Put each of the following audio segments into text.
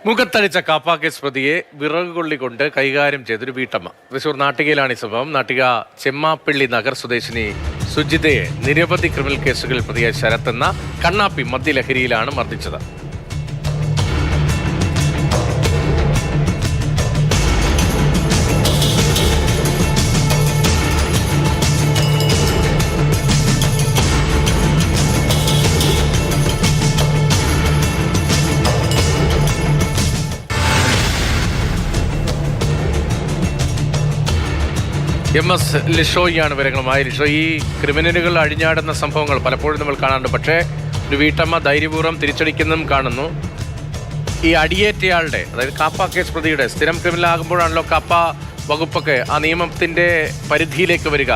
മുഖത്തടിച്ച KAAPA case പ്രതിയെ വിറക് കൊള്ളിക്കൊണ്ട് കൈകാര്യം ചെയ്തൊരു വീട്ടമ്മ. തൃശൂർ നാട്ടികയിലാണ് ഈ സംഭവം. നാട്ടിക ചെമ്മാപ്പള്ളി നഗർ സ്വദേശിനി സുജിതയെ നിരവധി ക്രിമിനൽ കേസുകളിൽ പ്രതിയായ ശരത്തെന്ന കണ്ണാപ്പി മദ്യലഹരിയിലാണ് മർദ്ദിച്ചത്. MS ലിഷോയാണ് വിവരങ്ങളുമായി. ലിഷോ, ഈ ക്രിമിനലുകൾ അഴിഞ്ഞാടുന്ന സംഭവങ്ങൾ പലപ്പോഴും നമ്മൾ കാണാറുണ്ട്. പക്ഷേ ഒരു വീട്ടമ്മ ധൈര്യപൂർവ്വം തിരിച്ചടിക്കുന്നതും കാണുന്നു. ഈ അടിയേറ്റയാളുടെ, അതായത് കാപ്പ കേസ് പ്രതിയുടെ സ്ഥിരം ക്രിമിനൽ ആകുമ്പോഴാണല്ലോ കാപ്പ വകുപ്പൊക്കെ ആ നിയമത്തിന്റെ പരിധിയിലേക്ക് വരിക.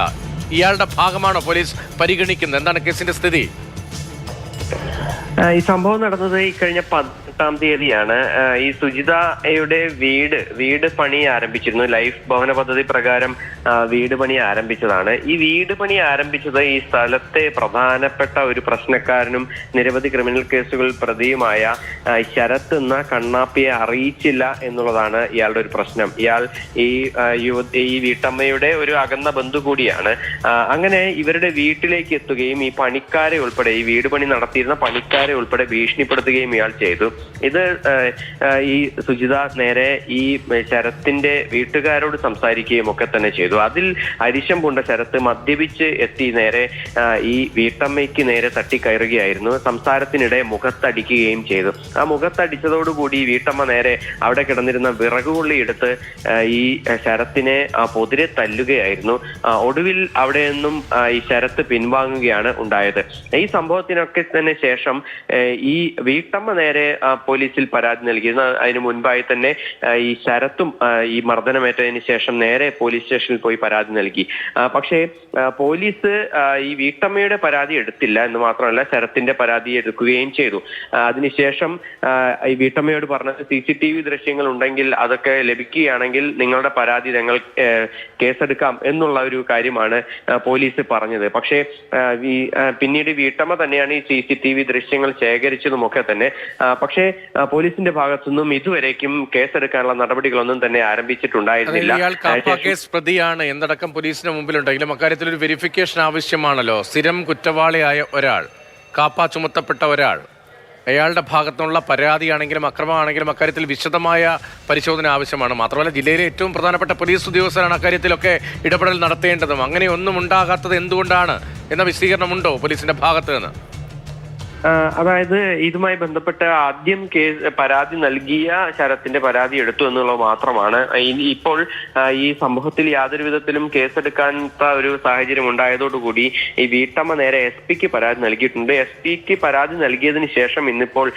ഇയാളുടെ ഭാഗമാണോ പോലീസ് പരിഗണിക്കുന്നത്? എന്താണ് കേസിന്റെ സ്ഥിതി? ഈ സംഭവം നടന്നത് ഈ കഴിഞ്ഞ 18-ാം തീയതിയാണ്. ഈ സുജിതയുടെ വീട് പണി ആരംഭിച്ചിരുന്നു. ലൈഫ് ഭവന പദ്ധതി പ്രകാരം വീട് പണി ആരംഭിച്ചതാണ്. ഈ വീട് പണി ആരംഭിച്ചത് ഈ സ്ഥലത്തെ പ്രധാനപ്പെട്ട ഒരു പ്രശ്നക്കാരനും നിരവധി ക്രിമിനൽ കേസുകൾ പ്രതിയുമായ ശരത്ത് എന്ന കണ്ണാപ്പിയെ അറിയിച്ചില്ല എന്നുള്ളതാണ് ഇയാളുടെ ഒരു പ്രശ്നം. ഇയാൾ ഈ വീട്ടമ്മയുടെ ഒരു അകന്ന ബന്ധു കൂടിയാണ്. അങ്ങനെ ഇവരുടെ വീട്ടിലേക്ക് എത്തുകയും ഈ പണിക്കാരെ ഉൾപ്പെടെ, ഈ വീട് പണി നടത്തിയിരുന്ന പണിക്കാരെ ഉൾപ്പെടെ ഭീഷണിപ്പെടുത്തുകയും ഇയാൾ ചെയ്തു. ഇത് ഈ സുജിത നേരെ ഈ ശരത്തിന്റെ വീട്ടുകാരോട് സംസാരിക്കുകയും ഒക്കെ തന്നെ ചെയ്തു. അതിൽ അരിശം പൂണ്ട ശരത്ത് മദ്യപിച്ച് എത്തി നേരെ ഈ വീട്ടമ്മയ്ക്ക് നേരെ തട്ടിക്കയറുകയായിരുന്നു. സംസാരത്തിനിടെ മുഖത്തടിക്കുകയും ചെയ്തു. ആ മുഖത്തടിച്ചതോടുകൂടി വീട്ടമ്മ നേരെ അവിടെ കിടന്നിരുന്ന വിറകുകൊള്ളി എടുത്ത് ഈ ശരത്തിനെ പൊതിരെ തല്ലുകയായിരുന്നു. ഒടുവിൽ അവിടെ നിന്നും ഈ ശരത്ത് പിൻവാങ്ങുകയാണ് ഉണ്ടായത്. ഈ സംഭവത്തിനൊക്കെ തന്നെ ശേഷം ഈ വീട്ടമ്മ നേരെ പോലീസിൽ പരാതി നൽകിയിരുന്നു. അതിന് മുൻപായി തന്നെ ഈ ശരത്തും ഈ മർദ്ദനമേറ്റതിന് ശേഷം നേരെ പോലീസ് സ്റ്റേഷനിൽ പോയി പരാതി നൽകി. പക്ഷേ പോലീസ് ഈ വീട്ടമ്മയുടെ പരാതി എടുത്തില്ല എന്ന് മാത്രമല്ല, ശരത്തിന്റെ പരാതി എടുക്കുകയും ചെയ്തു. അതിനുശേഷം ഈ വീട്ടമ്മയോട് പറഞ്ഞത് CCTV ദൃശ്യങ്ങൾ ഉണ്ടെങ്കിൽ അതൊക്കെ ലഭിക്കുകയാണെങ്കിൽ നിങ്ങളുടെ പരാതി ഞങ്ങൾ കേസെടുക്കാം എന്നുള്ള ഒരു കാര്യമാണ് പോലീസ് പറഞ്ഞത്. പക്ഷേ പിന്നീട് വീട്ടമ്മ തന്നെയാണ് ഈ CCTV ദൃശ്യങ്ങൾ ശേഖരിച്ചതുമൊക്കെ തന്നെ. പക്ഷേ പോലീസിന്റെ ഭാഗത്തുനിന്നും ഇതുവരേക്കും കേസെടുക്കാനുള്ള നടപടികളൊന്നും തന്നെ ആരംഭിച്ചിട്ടുണ്ടായിരുന്നില്ല. കേസ് പ്രതിയാണ് എന്നടക്കം പോലീസിന് മുമ്പിലുണ്ടെങ്കിലും അക്കാര്യത്തിൽ ഒരു വെരിഫിക്കേഷൻ ആവശ്യമാണല്ലോ. സ്ഥിരം കുറ്റവാളിയായ ഒരാൾ, കാപ്പ ചുമത്തപ്പെട്ട ഒരാൾ, അയാളുടെ ഭാഗത്തുനിന്നുള്ള പരാതിയാണെങ്കിലും അക്രമമാണെങ്കിലും അക്കാര്യത്തിൽ വിശദമായ പരിശോധന ആവശ്യമാണ്. മാത്രമല്ല ജില്ലയിലെ ഏറ്റവും പ്രധാനപ്പെട്ട പോലീസ് ഉദ്യോഗസ്ഥരാണ് അക്കാര്യത്തിലൊക്കെ ഇടപെടൽ നടത്തേണ്ടതും. അങ്ങനെയൊന്നും ഉണ്ടാകാത്തത് എന്തുകൊണ്ടാണ് എന്ന വിശദീകരണമുണ്ടോ പോലീസിന്റെ ഭാഗത്ത് നിന്ന്? അതായത് ഇതുമായി ബന്ധപ്പെട്ട് ആദ്യം പരാതി നൽകിയ ശരത്തിന്റെ പരാതി എടുത്തു എന്നുള്ളത് മാത്രമാണ്. ഇപ്പോൾ ഈ സംഭവത്തിൽ യാതൊരു വിധത്തിലും കേസെടുക്കാത്ത ഒരു സാഹചര്യം ഉണ്ടായതോടുകൂടി ഈ വീട്ടമ്മ നേരെ SP പരാതി നൽകിയിട്ടുണ്ട്. SP പരാതി നൽകിയതിന് ശേഷം ഇന്നിപ്പോൾ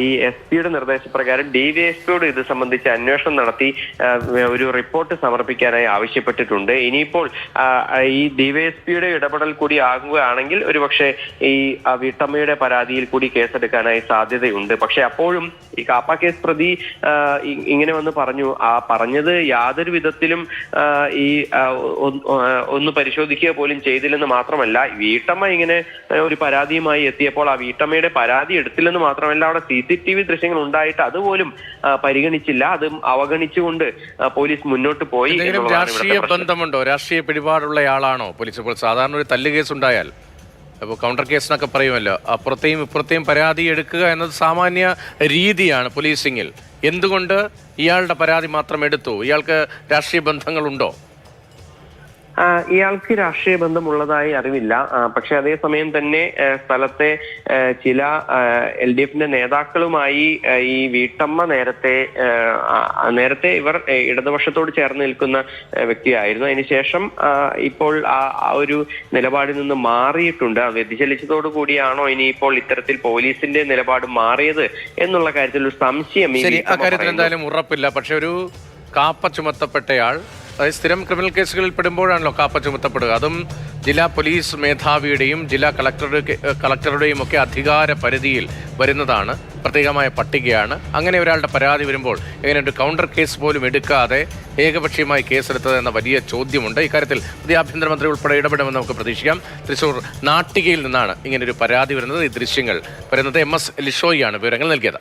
ഈ SP നിർദ്ദേശപ്രകാരം DYSPയോട് ഇത് സംബന്ധിച്ച് അന്വേഷണം നടത്തി ഒരു റിപ്പോർട്ട് സമർപ്പിക്കാനായി ആവശ്യപ്പെട്ടിട്ടുണ്ട്. ഇനിയിപ്പോൾ ഈ DYSPയുടെ ഇടപെടൽ കൂടി ആകുകയാണെങ്കിൽ ഒരുപക്ഷെ ഈ വീട്ടമ്മയുടെ പരാതിയിൽ കൂടി കേസെടുക്കാനായി സാധ്യതയുണ്ട്. പക്ഷെ അപ്പോഴും ഈ കാപ്പ കേസ് പ്രതി ഇങ്ങനെ വന്ന് പറഞ്ഞത് യാതൊരു വിധത്തിലും ഈ ഒന്ന് പരിശോധിക്കുക പോലും ചെയ്തില്ലെന്ന് മാത്രമല്ല, വീട്ടമ്മ ഇങ്ങനെ ഒരു പരാതിയുമായി എത്തിയപ്പോൾ ആ വീട്ടമ്മയുടെ പരാതി എടുത്തില്ലെന്ന് മാത്രമല്ല, അവിടെ CCTV ദൃശ്യങ്ങൾ ഉണ്ടായിട്ട് അതുപോലും പരിഗണിച്ചില്ല. അതും അവഗണിച്ചുകൊണ്ട് പോലീസ് മുന്നോട്ട് പോയി. രാഷ്ട്രീയ ബന്ധമുണ്ടോ? രാഷ്ട്രീയ പിടിപാടുള്ളയാളാണോ പോലീസ്? ഇപ്പോൾ സാധാരണ ഒരു തല്ല് കേസ് ഉണ്ടായാൽ, അപ്പോൾ കൗണ്ടർ കേസിനൊക്കെ പറയുമല്ലോ, അപ്പുറത്തെയും ഇപ്പുറത്തെയും പരാതി എടുക്കുക എന്നത് സാമാന്യ രീതിയാണ് പോലീസിങ്ങിൽ. എന്തുകൊണ്ട് ഇയാളുടെ പരാതി മാത്രം എടുത്തു? ഇയാൾക്ക് രാഷ്ട്രീയ ബന്ധങ്ങളുണ്ടോ? ഇയാൾക്ക് രാഷ്ട്രീയ ബന്ധമുള്ളതായി അറിവില്ല. പക്ഷെ അതേസമയം തന്നെ സ്ഥലത്തെ ചില LDFന്റെ നേതാക്കളുമായി ഈ വീട്ടമ്മ നേരത്തെ ഇവർ ഇടതുപക്ഷത്തോട് ചേർന്ന് നിൽക്കുന്ന വ്യക്തിയായിരുന്നു. അതിനുശേഷം ഇപ്പോൾ ആ ഒരു നിലപാടിൽ നിന്ന് മാറിയിട്ടുണ്ട്. വ്യതിചലിച്ചതോടു കൂടിയാണോ ഇനിയിപ്പോൾ ഇത്തരത്തിൽ പോലീസിന്റെ നിലപാട് മാറിയത് എന്നുള്ള കാര്യത്തിൽ ഒരു സംശയം അക്കാര്യത്തിൽ എന്തായാലും ഉറപ്പില്ല. പക്ഷെ ഒരു കാപ്പ ചുമത്തപ്പെട്ടയാൾ, അതായത് സ്ഥിരം ക്രിമിനൽ കേസുകളിൽ പെടുമ്പോഴാണല്ലോ കാപ്പ ചുമത്തപ്പെടുക. അതും ജില്ലാ പോലീസ് മേധാവിയുടെയും ജില്ലാ കളക്ടറുടെയും ഒക്കെ അധികാര പരിധിയിൽ വരുന്നതാണ്. പ്രത്യേകമായ പട്ടികയാണ്. അങ്ങനെ ഒരാളുടെ പരാതി വരുമ്പോൾ എങ്ങനെ ഒരു കൗണ്ടർ കേസ് പോലും എടുക്കാതെ ഏകപക്ഷീയമായി കേസെടുത്തത് എന്ന വലിയ ചോദ്യമുണ്ട്. ഇക്കാര്യത്തിൽ പുതിയ ആഭ്യന്തരമന്ത്രി ഉൾപ്പെടെ ഇടപെടുമെന്ന് നമുക്ക് പ്രതീക്ഷിക്കാം. തൃശൂർ നാട്ടികയിൽ നിന്നാണ് ഇങ്ങനൊരു പരാതി വരുന്നത്. ഈ ദൃശ്യങ്ങൾ വരുന്നത് MS ലിഷോയാണ് വിവരങ്ങൾ നൽകിയത്.